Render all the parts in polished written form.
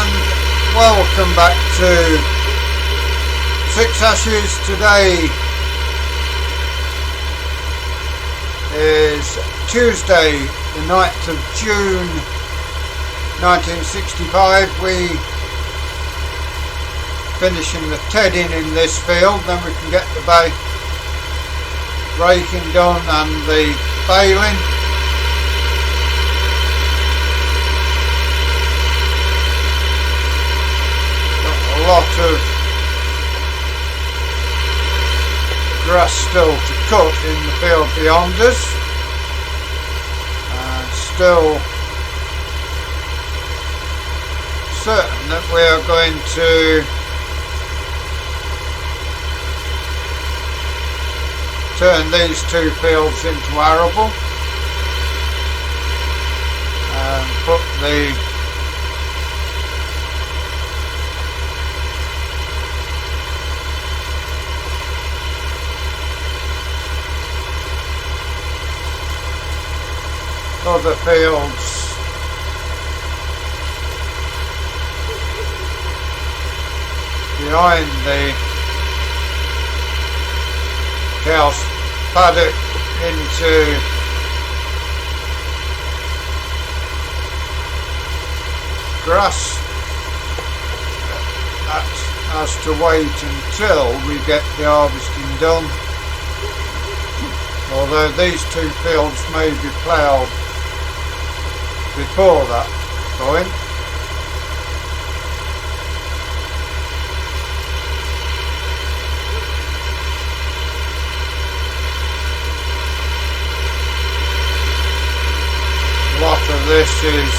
and welcome back to Six Ashes. Today is Tuesday the 9th of June 1965. We finishing the tedding in this field, then we can get the raking done and the baling. A lot of grass still to cut in the field beyond us, and still certain that we are going to turn these two fields into arable and put the other fields behind the cow's paddock into grass. That has to wait until we get the harvesting done, although these two fields may be ploughed before that point. A lot of this is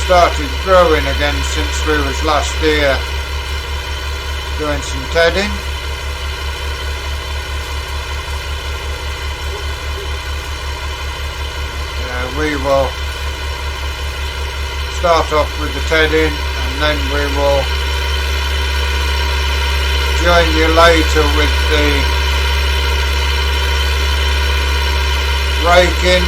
started growing again since we was last here doing some tedding. We will start off with the tedding and then we will join you later with the raking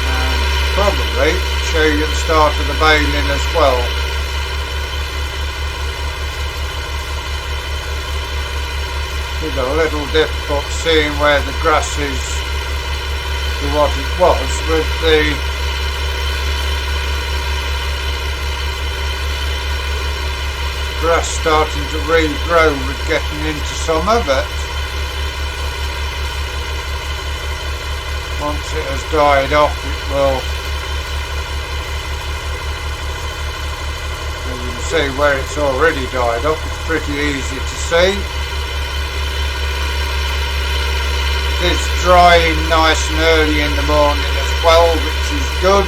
and probably show you the start of the baling as well. It's a little difficult seeing where the grass is to what it was, with the grass starting to regrow with getting into summer, but once it has died off it will, as you can see where it's already died off, it's pretty easy to see. It's drying nice and early in the morning as well, which is good.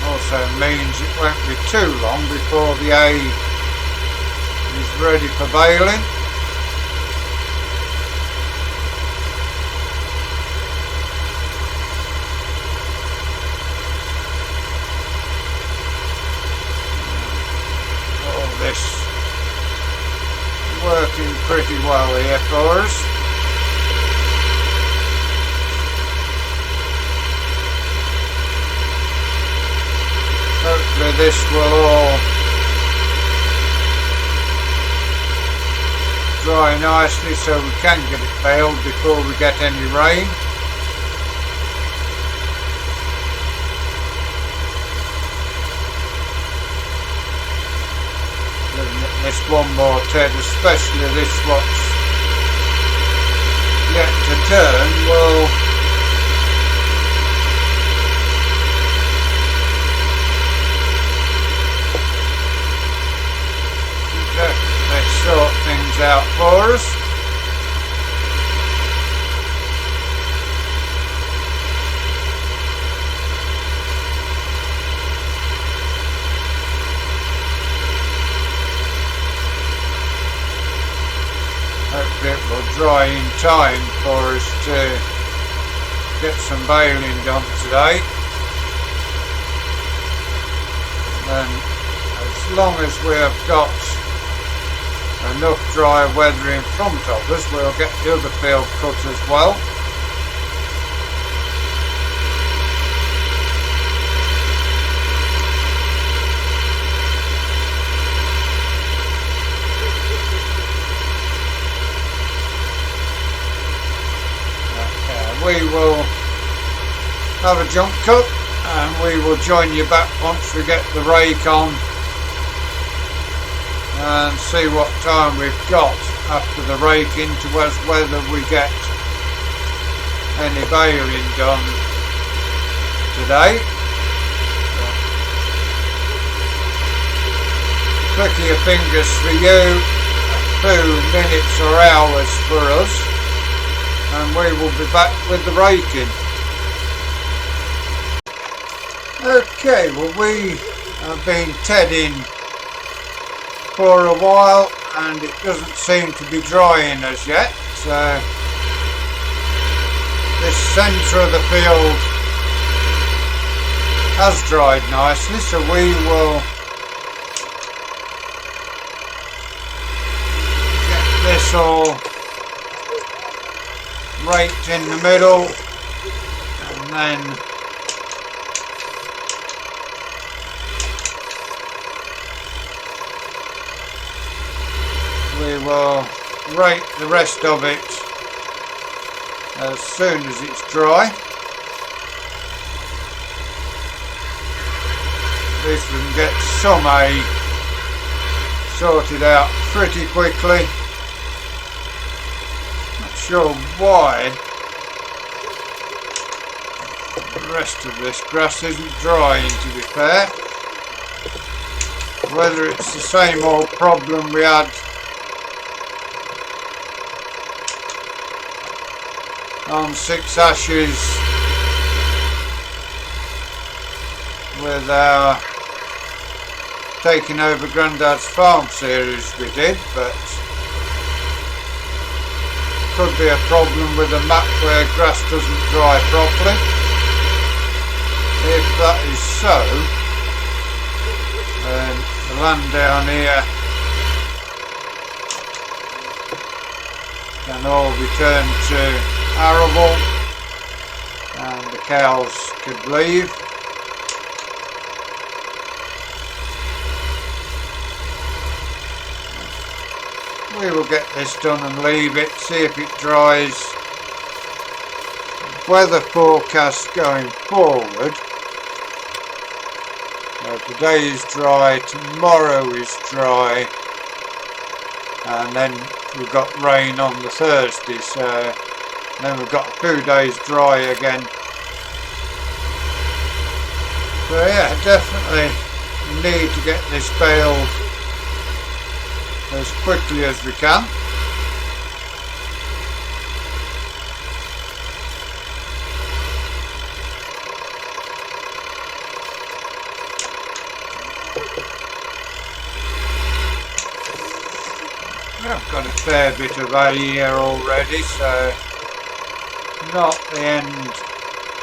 Also means it won't be too long before the hay is ready for baling. All this working pretty well here for us. Hopefully this will all dry nicely so we can get it baled before we get any rain. Giving it this one more ted, especially this what's yet to turn, will sort things out for us. Hopefully it will dry in time for us to get some baling done today. And as long as we have got enough dry weather in front of us, we'll get the other field cut as well. we will have a jump cut and we will join you back once we get the rake on and see what time we've got after the rake into us, whether we get any baling done today. Click your fingers for you, a few minutes or hours for us, and we will be back with the raking. Okay, well, we have been tedding for a while and it doesn't seem to be drying as yet, so this centre of the field has dried nicely, so we will get this all raked in the middle and then we will rake the rest of it as soon as it's dry. At least we can get some hay sorted out pretty quickly. Not sure why the rest of this grass isn't drying, to be fair. Whether it's the same old problem we had on 6 Ashes with our Taking Over Grandad's Farm series we did, but could be a problem with a map where grass doesn't dry properly. If that is so, then the land down here can all be turned to arable and the cows could leave. We will get this done and leave it, see if it dries. Weather forecast going forward. Today is dry, tomorrow is dry, and then we've got rain on the Thursday, so then we've got a few days dry again. So yeah, definitely need to get this baled as quickly as we can. I've got a fair bit of hay here already, so not the end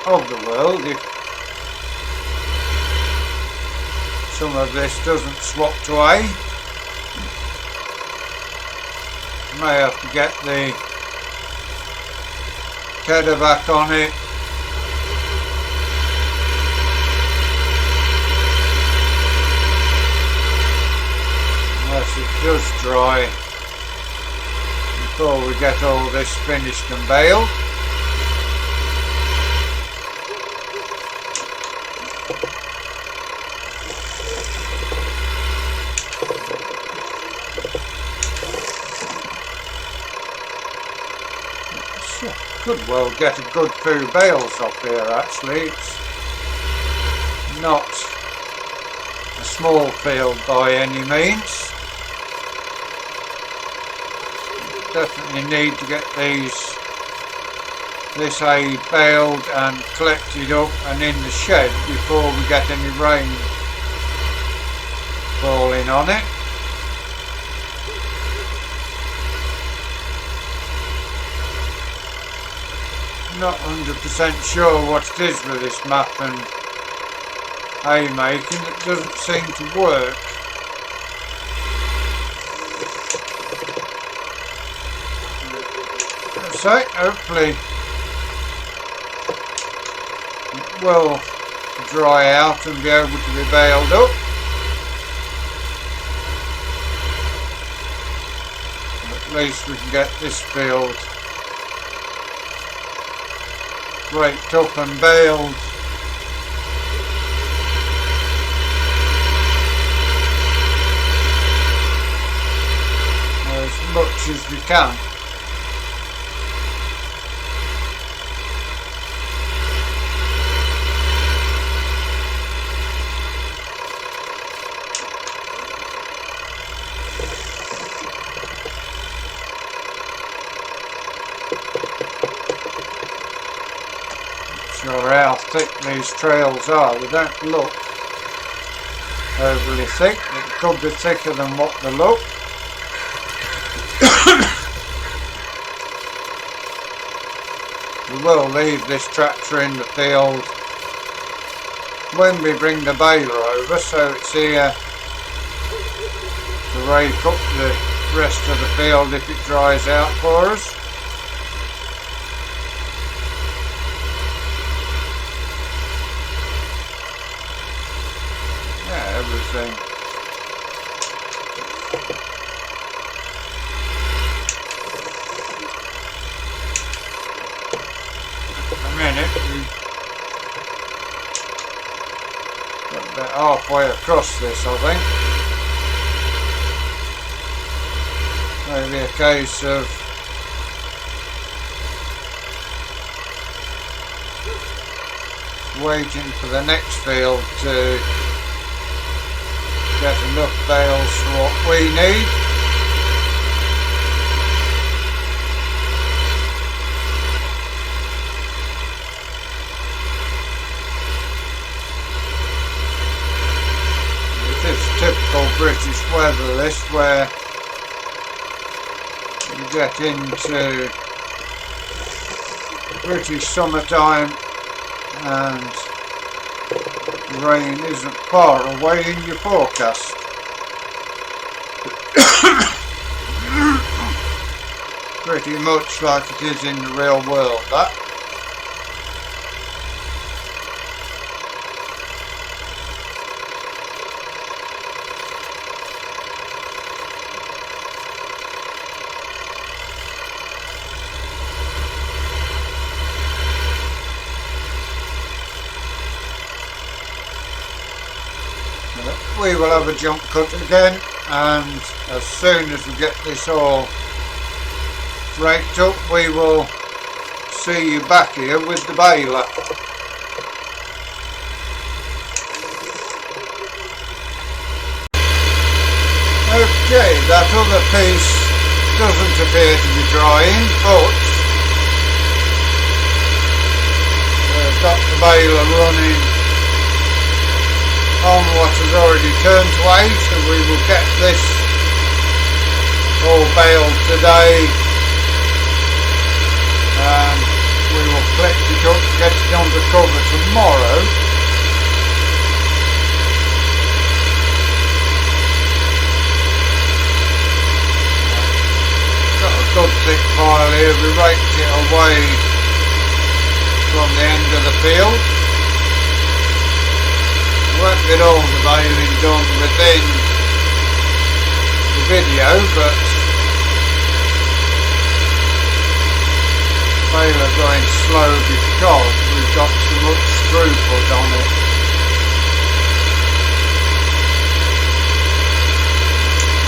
of the world if some of this doesn't swap to hay. May have to get the tedder back on it. Unless it does dry before we get all this finished and baled. Could well get a good few bales up here actually. It's not a small field by any means. Definitely need to get this hay baled and collected up and in the shed before we get any rain falling on it. Not 100% sure what it is with this map and hay making. It doesn't seem to work. So hopefully it will dry out and be able to be baled up. At least we can get this field raked up and baled. As much as we can. Sure how thick these trails are. They don't look overly thick. It could be thicker than what they look. We will leave this tractor in the field when we bring the baler over, so it's here to rake up the rest of the field if it dries out for us. Everything. A minute, we got about halfway across this, I think. Maybe a case of waiting for the next field to get enough bales for what we need. It is typical British weather, this, where you get into British summertime and rain isn't far away in your forecast. Pretty much like it is in the real world, that. We will have a jump cut again, and as soon as we get this all raked up, we will see you back here with the baler. Okay, that other piece doesn't appear to be drying, but we've got the baler running on what has already turned to hay, so we will get this all baled today and we will collect it up, get it under cover tomorrow. Got a good thick pile here. We raked it away from the end of the field. Won't get all the baling done within the video, but baler going slow because we've got so much throughput on it.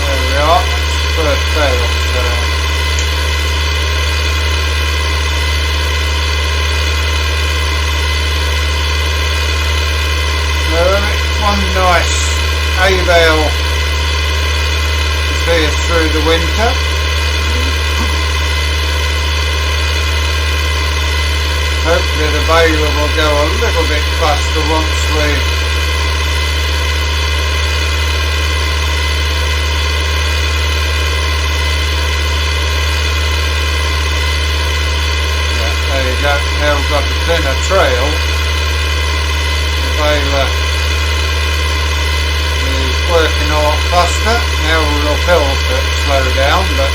There we are, that's the first bale. One nice hay bale to see us through the winter. Hopefully the baler will go a little bit faster once we there you go. Now we've got a thinner trail. The baler working a lot faster. Now we're uphill, so it'll slow down, but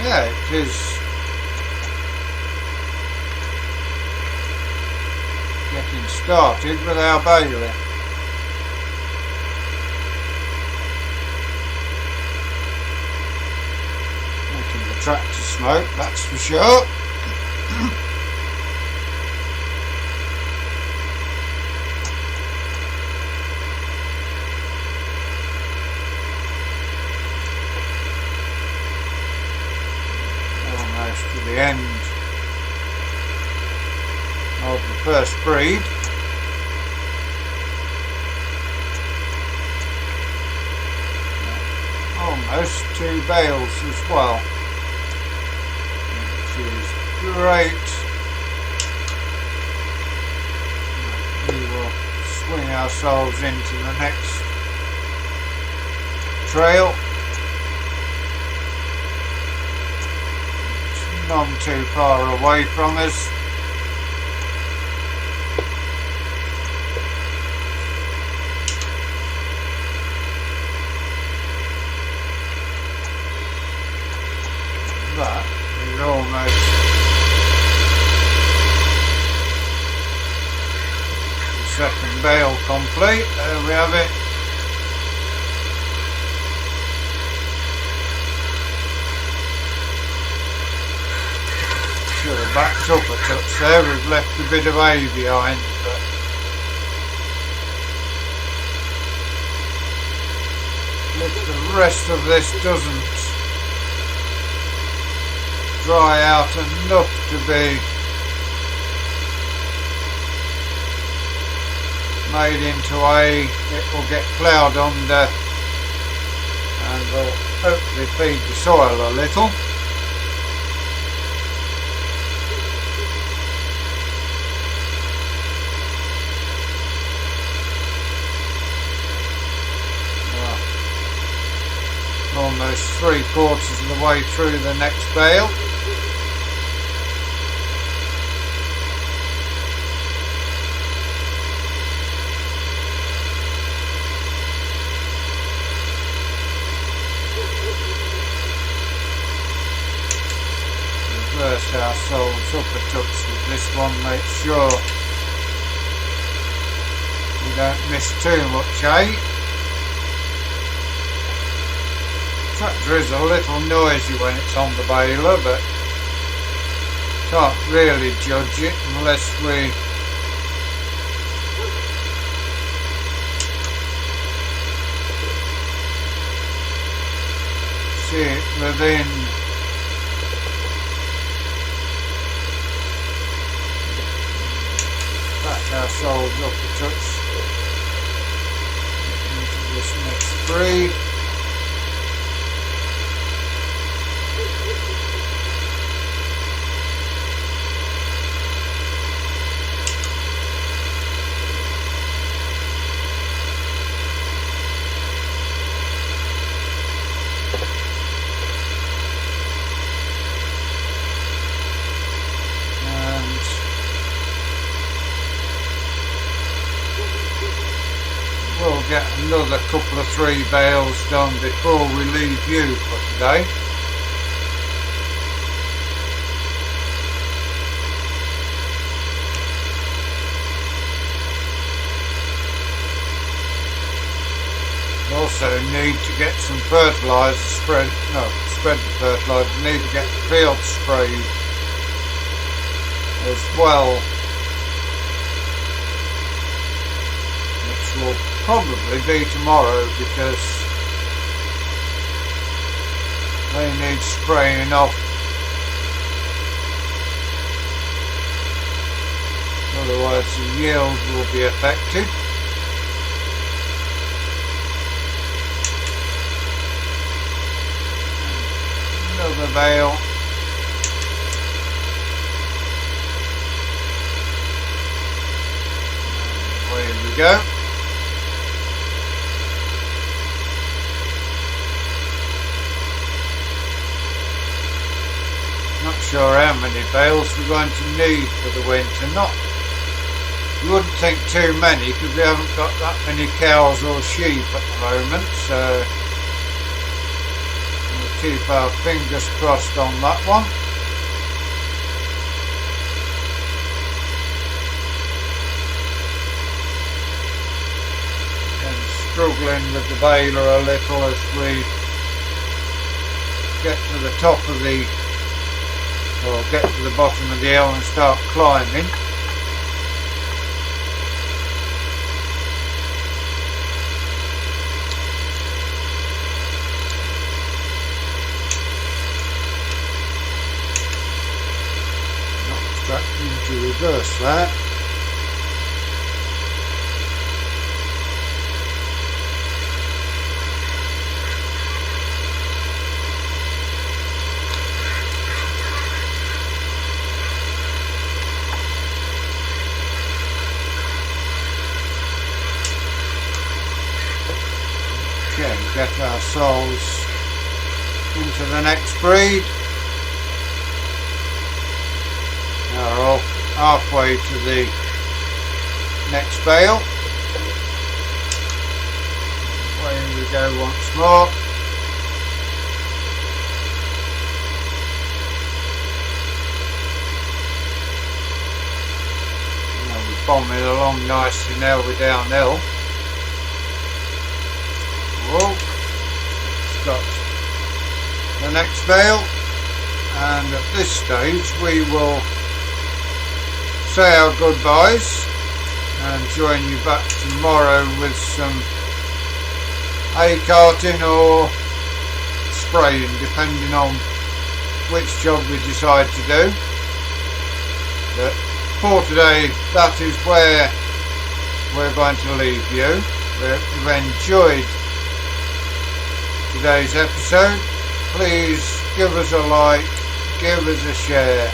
yeah, it is getting started with our baler. tractor smoke, that's for sure. Almost to the end of the first breed. Almost 2 bales as well, which is great. We will swing ourselves into the next trail. It's none too far away from us. That is almost the second bale complete. There we have it. Should have backed up a touch there. We've left a bit of hay behind, but if the rest of this doesn't dry out enough to be made into hay, it will get ploughed under and will hopefully feed the soil a little. Almost 3/4 of the way through the next bale. Reverse ourselves up a touch with this one, make sure we don't miss too much hay. Tractor is a little noisy when it's on the baler, but can't really judge it unless we see it within back ourselves up a touch into this next breed. We'll get another couple of 3 bales done before we leave you for today. We also need to get some fertiliser spread the fertiliser, need to get the field sprayed as well, which will probably be tomorrow because they need spraying off, otherwise the yield will be affected. Another bale. Away we go. Not sure how many bales we're going to need for the winter. You wouldn't think too many because we haven't got that many cows or sheep at the moment, so we'll keep our fingers crossed on that one. And struggling with the baler a little as we get to the top of the or get to the bottom of the hill and start climbing. Not distracting to reverse that. Get our souls into the next breed. Now we're off halfway to the next bale. Away we go once more. Now we're bombing along nicely now we're downhill. Got the next bale, and at this stage we will say our goodbyes and join you back tomorrow with some hay carting or spraying, depending on which job we decide to do. But for today, that is where we're going to leave you. We've enjoyed today's episode. Please give us a like, give us a share,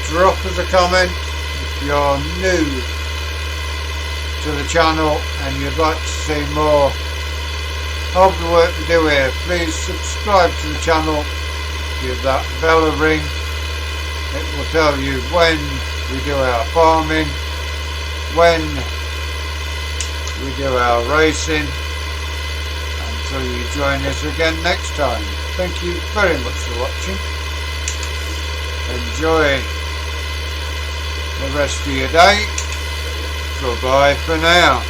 drop us a comment if you're new to the channel and you'd like to see more of the work we do here. Please subscribe to the channel, give that bell a ring. It will tell you when we do our farming, when we do our racing. Until you join us again next time. Thank you very much for watching. Enjoy the rest of your day. Goodbye for now.